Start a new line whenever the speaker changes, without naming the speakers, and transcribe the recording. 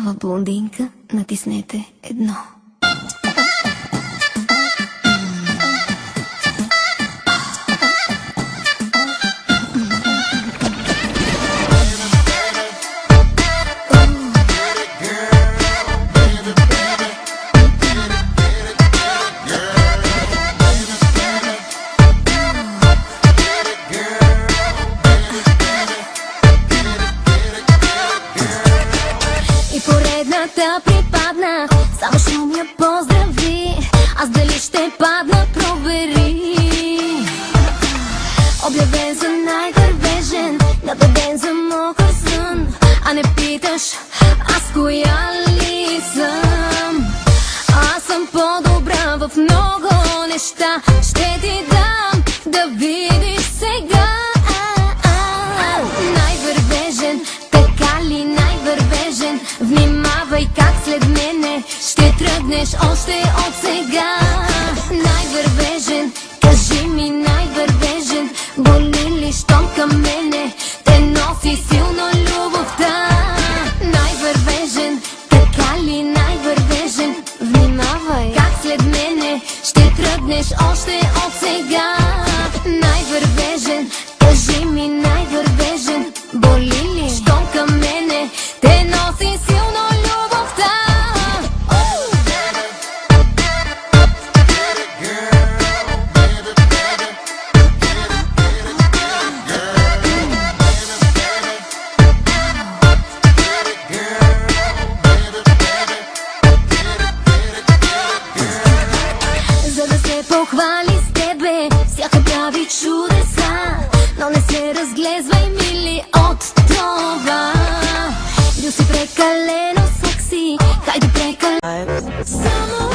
Нова блондинка, натиснете 1.
Поредната припадна, само шум я поздрави. Аз дали ще падна, провери. Обявен за най-вървежен, набеден за мокър сън. А не питаш, аз коя ли съм? Аз съм по-добра в много неща. Ще ти дам да видиш сега. Най-вървежен, така ли най-вървежен? Внимавай как след мене ще тръгнеш още от сега. Най-вървежен, кажи ми най-вървежен, боли ли щом към мене те носи силно любовта? Най-вървежен, така ли най-вървежен? Внимавай как след мене ще тръгнеш още от сега. Най-вървежен, кажи ми най-вървежен, боли ли щом към мене те носи силно любовта? За да се похвали с тебе, всяка прави чудеса, но не се разглезвай, мили, от това. Бил си прекалено секси, хайде прекалено. Само